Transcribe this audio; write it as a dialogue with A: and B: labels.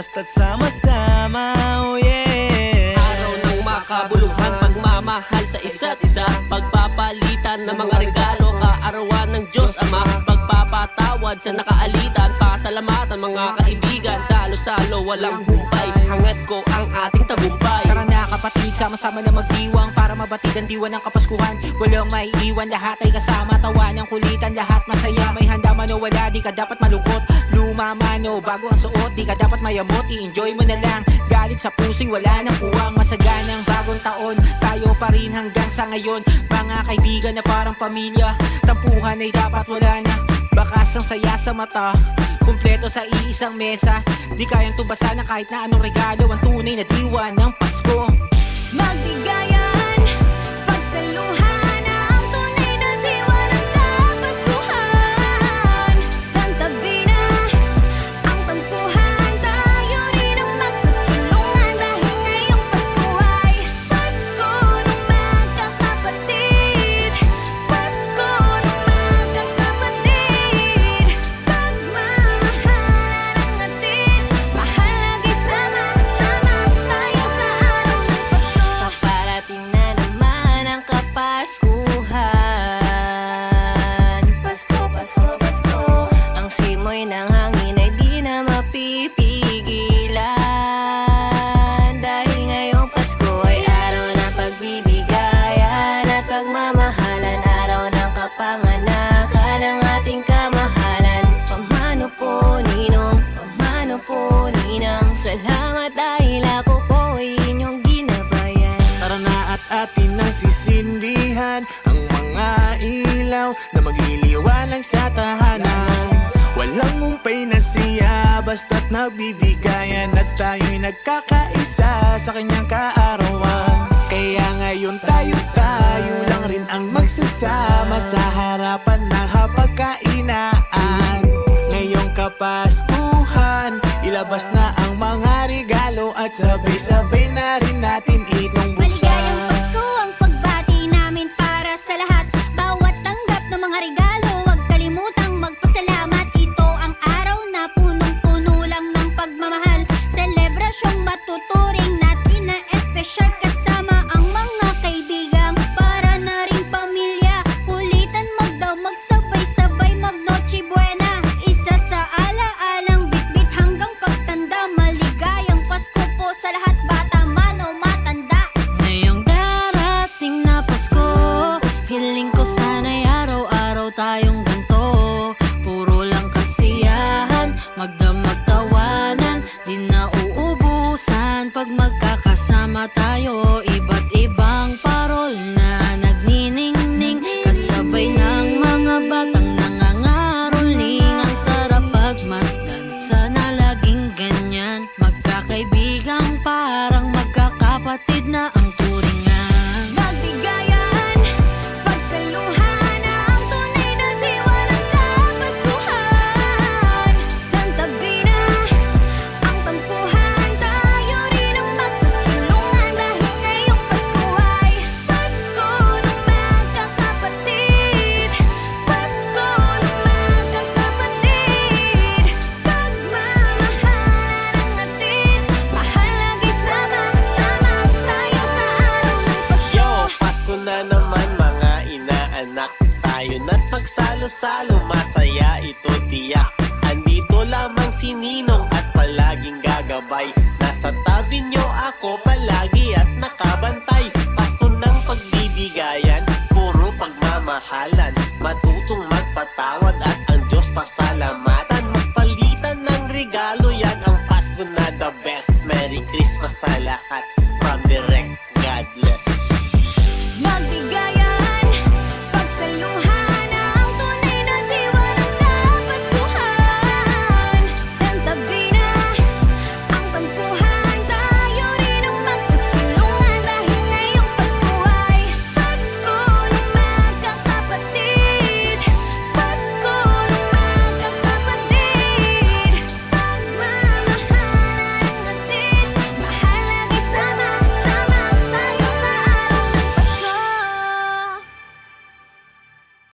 A: basta't sama-sama, oh yeah.
B: Araw ng makabuluhan, pagmamahal sa isa't isa, pagpapalitan ng mga regalo, kaarawan ng Diyos Ama, pagpapatawad sa nakaalitan, pasalamatan mga kaibigan, salo-salo walang humpay, hangad ko ang ating tagumpay.
C: Tara na kapatid, sama-sama na magdiwang para mabatid ang diwa ng Kapaskuhan. Walang maiiwan, lahat ay kasama, tawa ng kulitan, lahat masaya. May handa man o wala, di ka dapat malungkot. Luma man o bago ang suot, di ka dapat mayamot, i-enjoy mo na lang. Galit sa puso'y wala nang kuwang, masaganang bagong taon, tayo pa rin hanggang sa ngayon. Mga kaibigan na parang pamilya, tampuhan ay dapat wala na. Bakas ang saya sa mata, kumpleto sa iisang mesa. Di kayang tubasan ng kahit na anong regalo, ang tunay na diwa ng Pasko.
D: Magbigayan, pagsaluhan ang tunay na diwa ng Kapaskuhan. Santabi na ang tampuhan, tayo rin ang magtutulungan. Dahil ngayong Pasko ay Pasko ng magkakapatid. Pasko ng magkakapatid. Pagmamahalan ang atin, mahalaga sama-sama tayo sa araw ng Pasko. Paparating na naman ang Kapaskuhan. Pasko, Pasko, Pasko. Ang simoy ng hangin ay di na mapipigilan. Dahil ngayong Pasko ay araw ng pagbibigayan at pagmamahalan, araw ng kapanganakan ng ating kamahalan. Pamano po ninong, pamano po ninang, salamat dahil ako po ay inyong ginabayan.
A: Tara na at atin ang sisindihan ang mga ilaw na magliliwanag sa tahanan. Walang humpay na siya, basta't nagbibigayan at tayo'y nagkakaisa sa kanyang kaarawan. Kaya ngayon tayo lang rin ang magsasama sa harapan ng hapagkainaan. Ngayong Kapaskuhan, ilabas na ang mga regalo at sabay-sabay na rin natin itong
D: Maligayang
A: buksan.
D: Pasko ang pagbati namin para sa lahat. Bawat tanggap ng mga regalo, huwag kalimutang magpasalamat. Ito ang araw na punong-puno lang ng pagmamahal. Selebrasyong matuturing natin na espesyal, kasama ang mga kaibigan, para na rin pamilya. Kulitan magdamag, sabay-sabay mag-Noche Buena. Isa sa ala-alang bitbit hanggang pagtanda. Maligayang Pasko po sa lahat, bata man o matanda.
E: Ngayong darating na Pasko, hiling ko sana'y araw-araw tayong ganto. Puro lang kasiyahan, magdamag tawanan, di na uubusan pag magkakasama tayo. Iba't ibang parol na nagniningning, kasabay ng mga batang nangangaroling. Ang sarap pagmasdan, sana laging ganyan. Magkakaibigang parang magkakapatid na ang turingan.
D: Magbigayan, pagsaluhan ang tunay na diwa ng Kapaskuhan. Santabi na ang tampuhan, tayo rin ang magtutulungan. Dahil ngayong Pasko ay Pasko ng magkakapatid. Pasko ng magkakapatid. Pagmamahalan ang atin, mahalaga sama-sama tayo sa araw ng Pasko.
F: Yo, Pasko na naman mga inaanak, tayo na't pagsalo-salo, masaya ito tiyak. Andito lamang si Ninong at palaging gagabay, nasa tabi nyo ako palagi at nakabantay. Pasko ng pagbibigayan, puro pagmamahalan, matutong magpatawad at ang Diyos pasalamatan. Magpalitan ng regalo, yan ang Pasko na the best. Merry Christmas sa lahat from the